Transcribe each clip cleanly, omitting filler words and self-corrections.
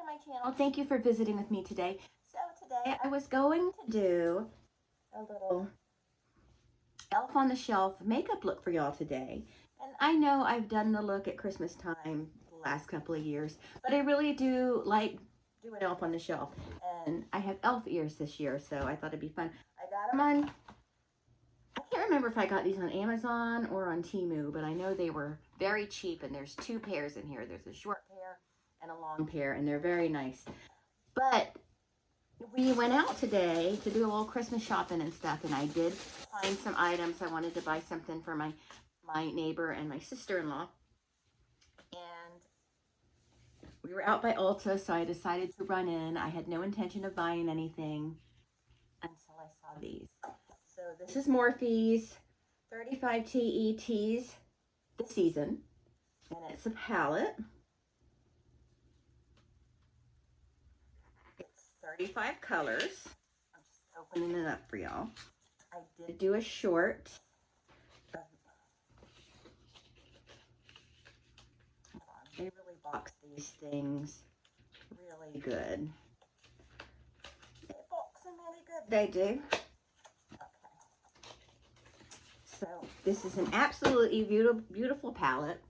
my channel. Thank you for visiting with me today. So today I was going to do a little elf on the shelf makeup look for y'all today. And I know I've done the look at Christmas time the last couple of years, but I really do like doing elf on the shelf. And I have elf ears this year, so I thought it'd be fun. I got them on, I can't remember if I got these on Amazon or on Temu, but I know they were very cheap, and there's two pairs in here. There's a short pair and a long pair, and they're very nice. But we went out today to do a little Christmas shopping and stuff, and I did find some items. I wanted to buy something for my neighbor and my sister-in-law. And we were out by Ulta, so I decided to run in. I had no intention of buying anything until I saw these. So this is Morphe's 35 TE Tease the Season, and it's a palette. It's 35 colors. I'm just opening it up for y'all. I did do a short. They really box these things really good. They box them really good. They do. Okay. So this is an absolutely beautiful palette.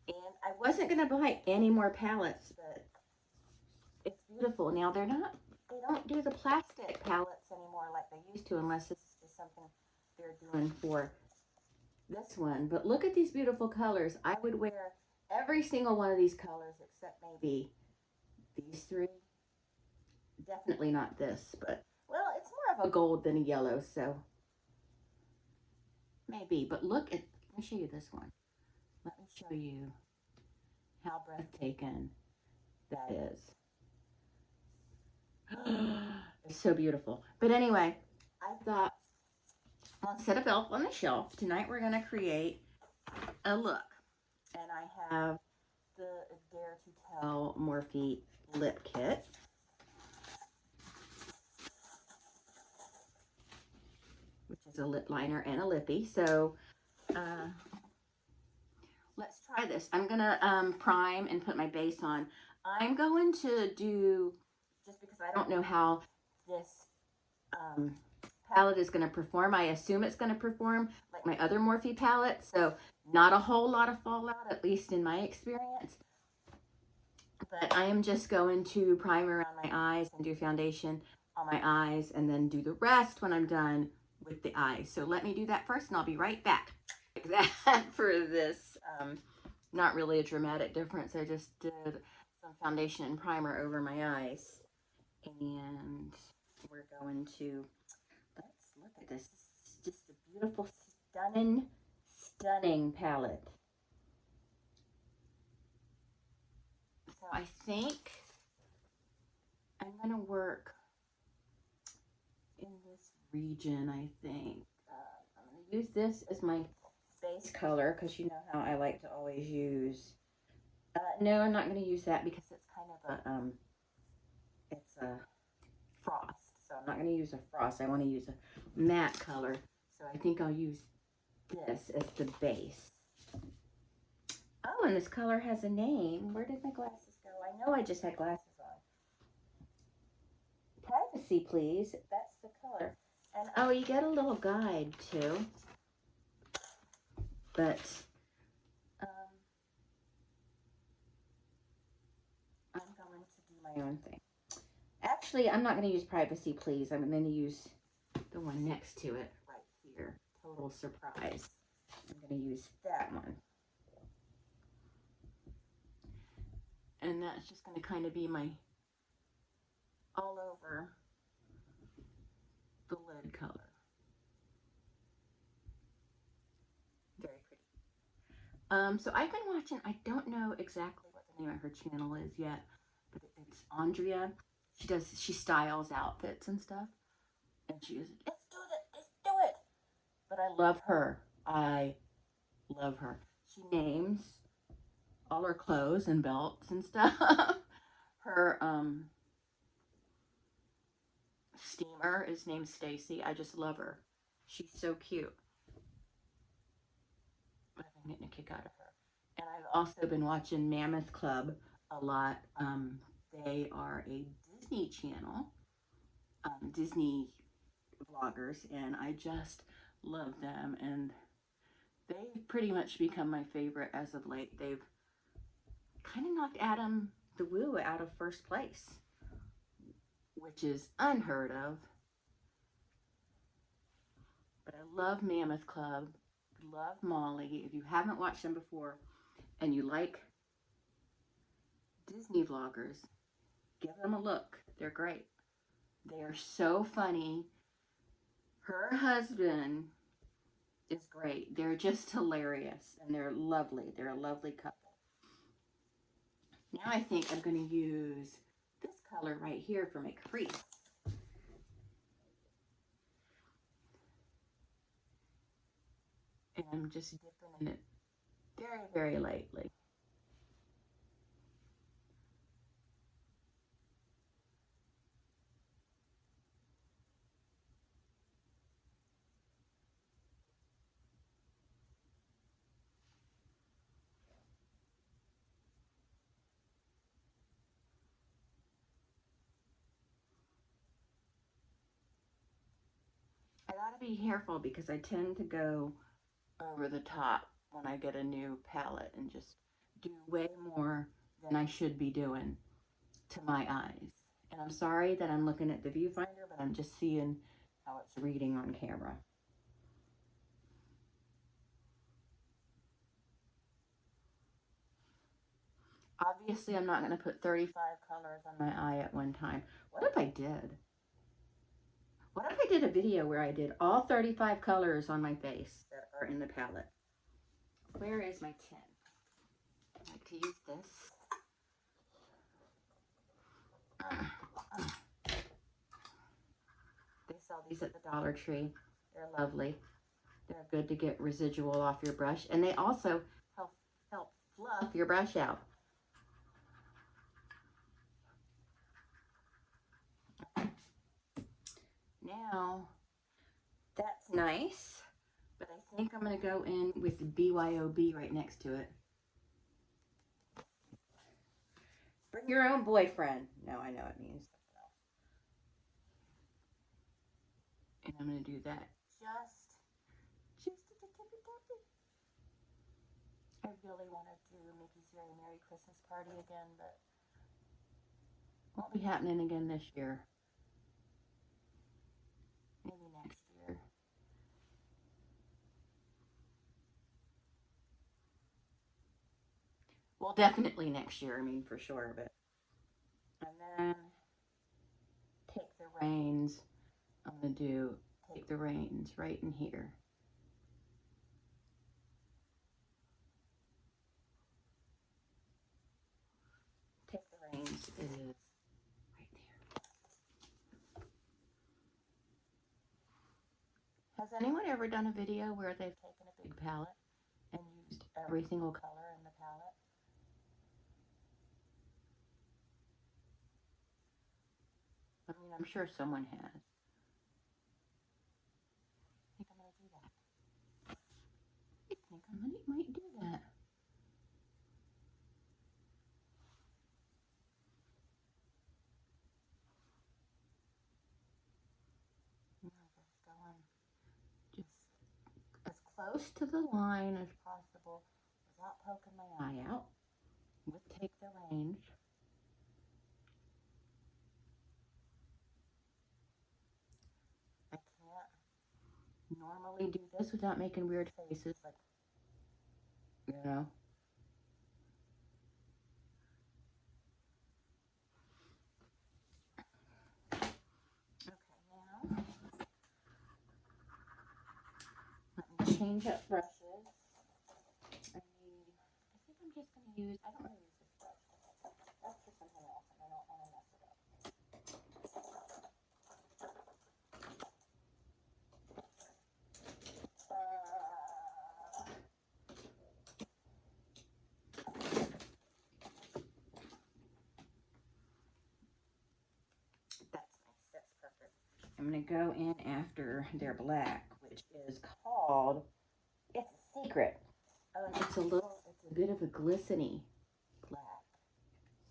And I wasn't going to buy any more palettes, but it's beautiful. Now they don't do the plastic palettes anymore like they used to, unless this is just something they're doing for this one. But look at these beautiful colors. I would wear every single one of these colors except maybe these three. Definitely not this, but well, it's more of a gold than a yellow, so maybe. But look at, let me show you this one. Let me show you how breathtaking that is. It's so beautiful. But anyway, I thought instead of elf on the shelf, tonight we're going to create a look. And I have the Dare to Tell Morphe lip kit. Which is a lip liner and a lippy. So let's try this. I'm going to prime and put my base on. I'm going to do, just because I don't know how this palette is going to perform. I assume it's going to perform like my other Morphe palette. So not a whole lot of fallout, at least in my experience. But I am just going to prime around my eyes and do foundation on my eyes, and then do the rest when I'm done with the eyes. So let me do that first, and I'll be right back. Like that for this. Not really a dramatic difference. I just did some foundation and primer over my eyes. And we're going to, let's look at this. This is just a beautiful, stunning palette. So I think I'm going to work in this region, I think. I'm going to use this as my base color, because you know how I like to always use. No, I'm not going to use that because it's kind of a, it's a frost. So I'm not going to use a frost. I want to use a matte color. So I think I'll use this as the base. Oh, and this color has a name. Where did my glasses go? I know I just had glasses on. Privacy, please. That's the color. And oh, you get a little guide too. But I'm going to do my own thing. Actually, I'm not going to use privacy, please. I'm going to use the one next to it right here. Total surprise. I'm going to use that one. And that's just going to kind of be my all over the lid color. Very pretty. So I've been watching, I don't know exactly what the name of her channel is yet, but it's Andrea. She styles outfits and stuff. And she is, let's do it, let's do it. But I love her. I love her. She names all her clothes and belts and stuff. Her steamer is named Stacy. I just love her. She's so cute. I've been getting a kick out of her. And I've also been watching Mammoth Club a lot. They are a Disney channel, Disney vloggers, and I just love them. And they've pretty much become my favorite as of late. They've kind of knocked Adam the Woo out of first place, which is unheard of. But I love Mammoth Club, love Molly. If you haven't watched them before and you like Disney vloggers, give them a look. They're great. They are so funny. Her husband is great. They're just hilarious and they're lovely. They're a lovely couple. Now I think I'm going to use this color right here for my crease. And I'm just dipping in it very, very lightly. I gotta be careful because I tend to go over the top when I get a new palette and just do way more than I should be doing to my eyes. And I'm sorry that I'm looking at the viewfinder, but I'm just seeing how it's reading on camera. Obviously, I'm not going to put 35 colors on my eye at one time. What if I did? What if I did a video where I did all 35 colors on my face that are in the palette? Where is my tin? I like to use this. They sell these at the Dollar Tree. They're lovely. They're good to get residual off your brush. And they also help fluff your brush out. Now, that's nice. But I think I'm going to go in with the BYOB right next to it. Bring your own boyfriend. No, I know it means something else. And I'm going to do that just at the tippy tappy. I really want to do Mickey's Very Merry Christmas Party again, but won't be happening again this year. Maybe next year. Well, definitely next year, I mean, for sure, but. And then take the reins. I'm going to take the reins right in here. Take the reins is right there. Has anyone ever done a video where they've taken a big palette and used every single color in the palette? I mean, I'm sure someone has. I think I'm going to do that. I think I might do that. Now just going just as close to the line as possible without poking my eye out. With Take the Reins. I can't normally do this without making weird faces, like, you know. Okay, now let me change up brushes. I think I'm just going to use, I don't want to use this brush. That's for something else, and I don't want to mess it up. That's nice. That's perfect. I'm going to go in after their black, which is called, it's a secret. Oh, and it's a bit of a glistening black.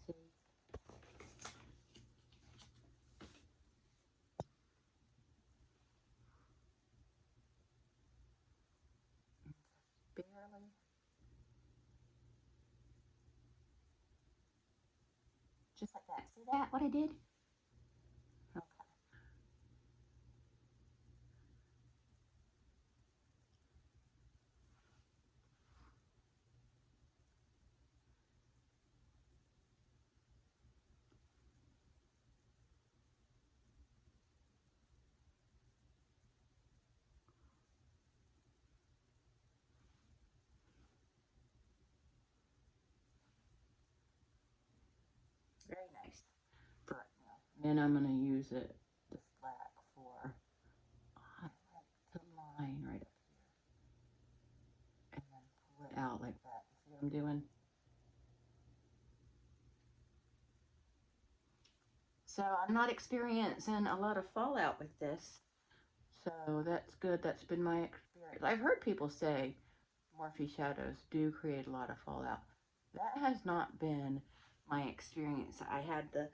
See? that, what I did? Okay. Very nice. For right now. And I'm going to use it, this black, for I like the line right up here. And then pull it out like that. You see what I'm doing? So I'm not experiencing a lot of fallout with this. So that's good. That's been my experience. I've heard people say Morphe shadows do create a lot of fallout. That has not been my experience. I had the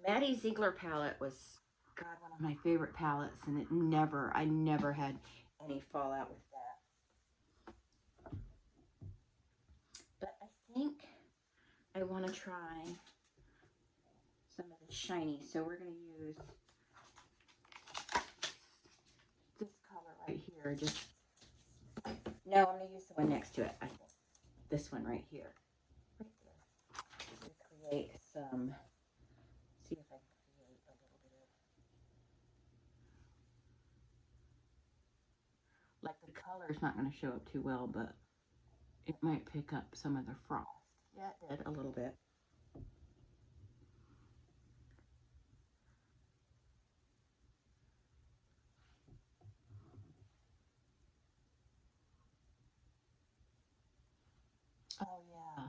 Maddie Ziegler palette was, God, one of my favorite palettes, and I never had any fallout with that. But I think I want to try some of the shiny, so we're going to use this color right here. No, I'm going to use the one next to it, I think. This one right here. Right there. To create some, see if I can create a little bit of, like the color is not going to show up too well, but it might pick up some of the frost. Yeah, it did a little bit. Oh yeah,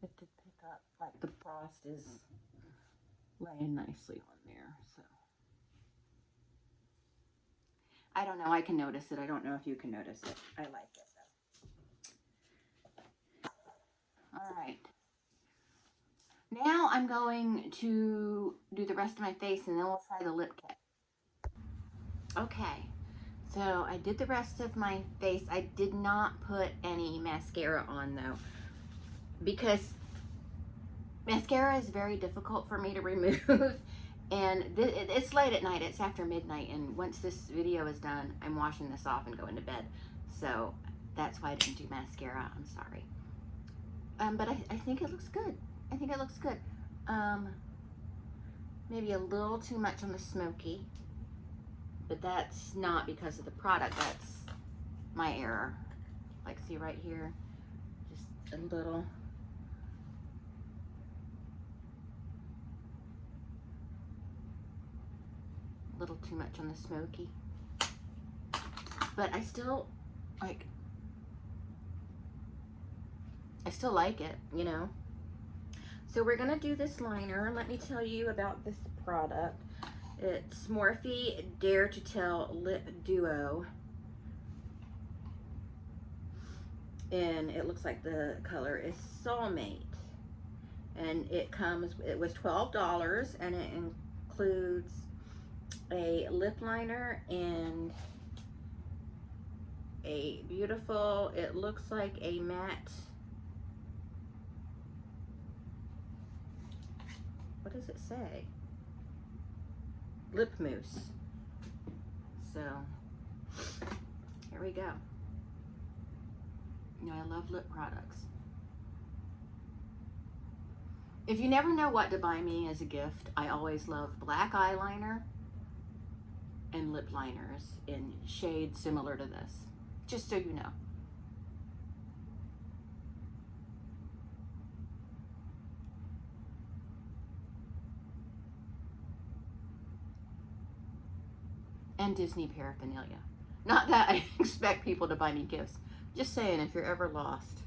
it did pick up, like the frost is laying nicely on there, so. I don't know, I can notice it. I don't know if you can notice it. I like it though. All right. Now I'm going to do the rest of my face and then we'll try the lip kit. Okay, so I did the rest of my face. I did not put any mascara on though, because mascara is very difficult for me to remove. And it's late at night, it's after midnight, and once this video is done, I'm washing this off and going to bed. So that's why I didn't do mascara, I'm sorry. But I think it looks good. I think it looks good. Maybe a little too much on the smoky, but that's not because of the product, that's my error. Like, see right here, just a little. Little too much on the smoky. But I still like it, you know. So we're gonna do this liner. Let me tell you about this product. It's Morphe Dare to Tell Lip Duo. And it looks like the color is Soulmate. And it was $12, and it includes a lip liner and a beautiful, it looks like a matte, what does it say? Lip mousse. So here we go. You know, I love lip products. If you never know what to buy me as a gift, I always love black eyeliner and lip liners in shades similar to this, just so you know. And Disney paraphernalia. Not that I expect people to buy me gifts. Just saying, if you're ever lost.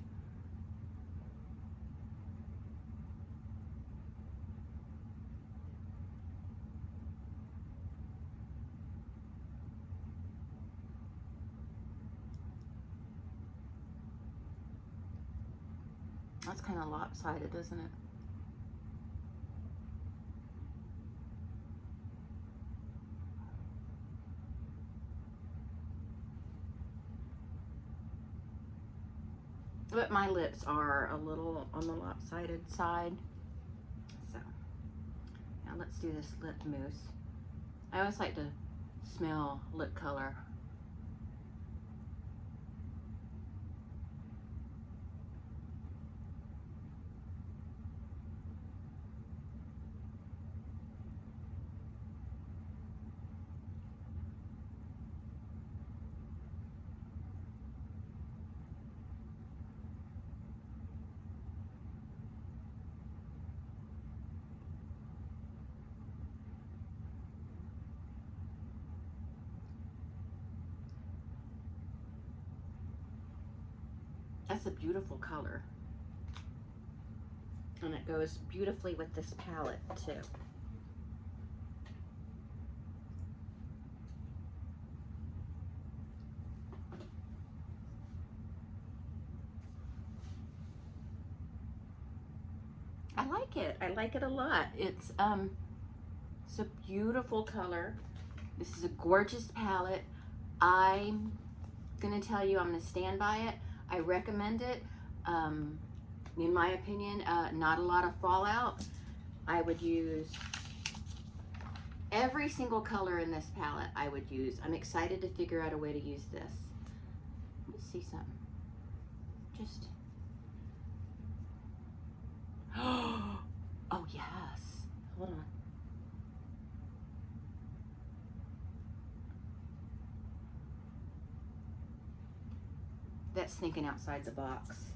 That's kind of lopsided, isn't it? But my lips are a little on the lopsided side. Now let's do this lip mousse. I always like to smell lip color. That's a beautiful color. And it goes beautifully with this palette too. I like it. I like it a lot. It's a beautiful color. This is a gorgeous palette. I'm gonna tell you, I'm gonna stand by it. I recommend it. In my opinion, not a lot of fallout. I would use every single color in this palette. I would use. I'm excited to figure out a way to use this. Let me see something. Just. Oh yes. Hold on. That's thinking outside the box.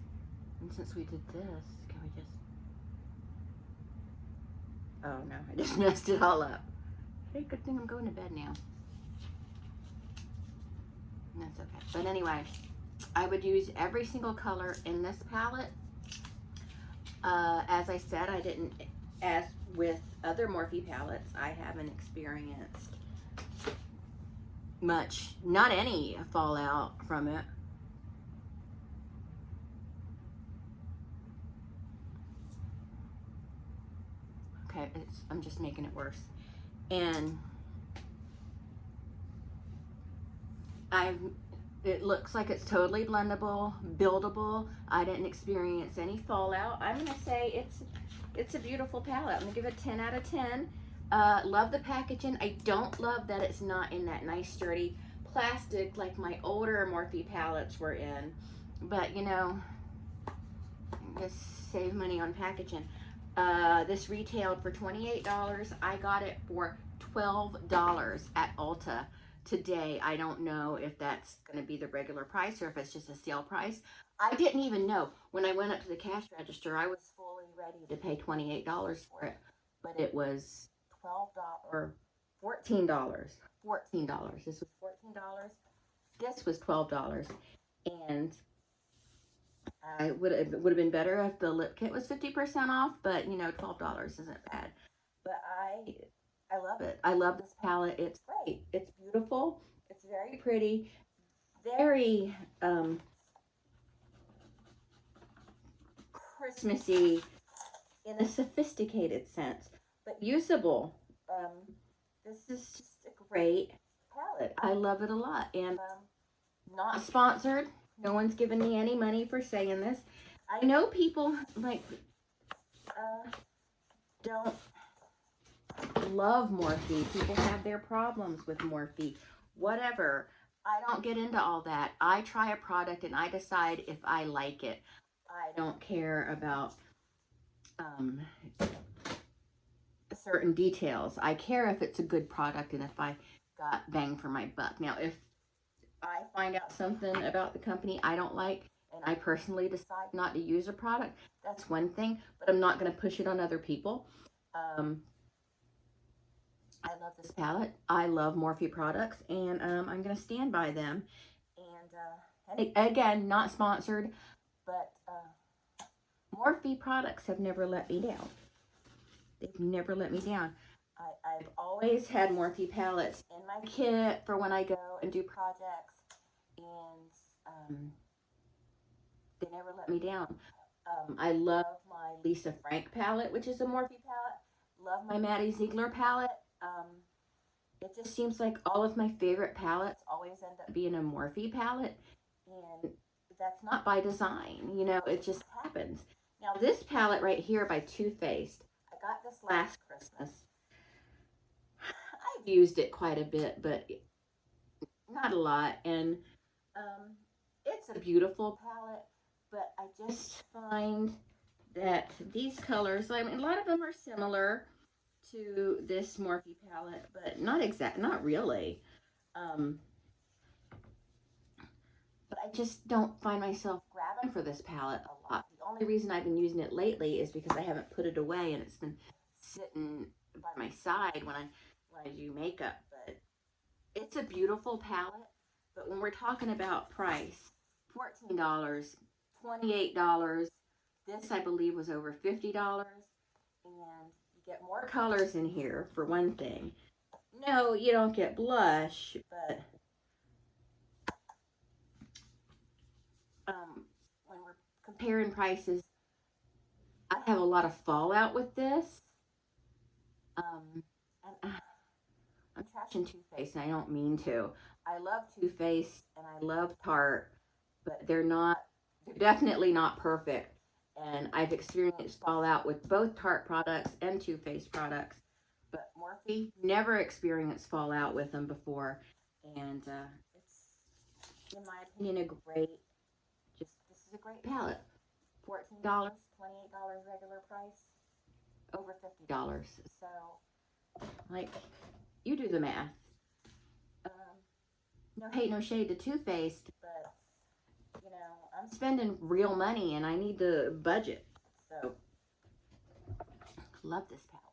And since we did this, can we just... Oh no, I just messed it all up. Hey, good thing I'm going to bed now. That's okay. But anyway, I would use every single color in this palette. As I said, I didn't, as with other Morphe palettes, I haven't experienced much, not any fallout from it. Okay, I'm just making it worse. And it looks like it's totally blendable, buildable. I didn't experience any fallout. I'm gonna say it's a beautiful palette. I'm gonna give it a 10 out of 10. Love the packaging. I don't love that it's not in that nice sturdy plastic like my older Morphe palettes were in. But you know, just save money on packaging. This retailed for $28. I got it for $12 at Ulta today. I don't know if that's going to be the regular price or if it's just a sale price. I didn't even know. When I went up to the cash register, I was fully ready to pay $28 for it, but it was $12 or $14. $14. This was $14. This was $12. And it would have been better if the lip kit was 50% off, but you know, $12 isn't bad. But I love it. I love this palette. It's great. It's beautiful. It's very pretty. Very Christmassy in a sophisticated sense, but usable. This is just a great palette. I love it a lot, and not sponsored. No one's given me any money for saying this. I know people like don't love Morphe. People have their problems with Morphe. Whatever. I don't get into all that. I try a product and I decide if I like it. I don't care about certain details. I care if it's a good product and if I got bang for my buck. Now, if I find out something about the company I don't like and I personally decide not to use a product, that's one thing, but I'm not going to push it on other people. I love this palette. I love Morphe products, and I'm going to stand by them. And again, not sponsored, but Morphe products have never let me down. They've never let me down. I've always had Morphe palettes in my kit for when I go and do projects, and they never let me down. I love my Lisa Frank palette, which is a Morphe palette. Love my Maddie Ziegler palette. It just seems like all of my favorite palettes always end up being a Morphe palette, and that's not by design. You know, it just happens. Now, this palette right here by Too Faced, I got this last Christmas. used it quite a bit, but not a lot. And it's a beautiful palette, but I just find that these colors, I mean, a lot of them are similar to this Morphe palette, but not really. Um, but I just don't find myself grabbing for this palette a lot. The only reason I've been using it lately is because I haven't put it away and it's been sitting by my side when I do makeup. But it's a beautiful palette. But when we're talking about price, $14, $28. This I believe was over $50, and you get more colors in here for one thing. No, you don't get blush, but when we're comparing prices, I have a lot of fallout with this. And I'm trashing Too Faced, and I don't mean to. I love Too Faced and I love Tarte, but they're definitely not perfect. And I've experienced fallout with both Tarte products and Too Faced products, but Morphe never experienced fallout with them before. And it's, in my opinion, this is a great palette. $14, $28 regular price, over $50. So, like, you do the math. No hate, no shade to Too Faced, but I'm spending real money and I need to budget. So, love this palette.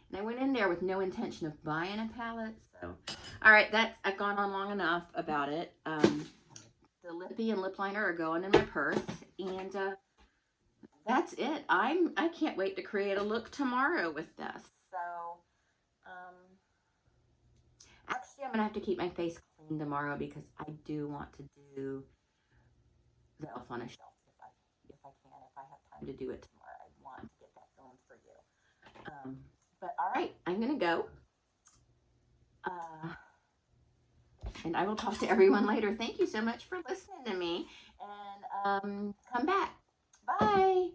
And I went in there with no intention of buying a palette. So, all right, I've gone on long enough about it. The lippy and lip liner are going in my purse, and that's it. I can't wait to create a look tomorrow with this. So, actually, I'm gonna have to keep my face clean tomorrow because I do want to do the Elf on a Shelf if I have time to do it tomorrow. I want to get that filmed for you. But all right, I'm gonna go. And I will talk to everyone later. Thank you so much for listening to me, and come back. Bye.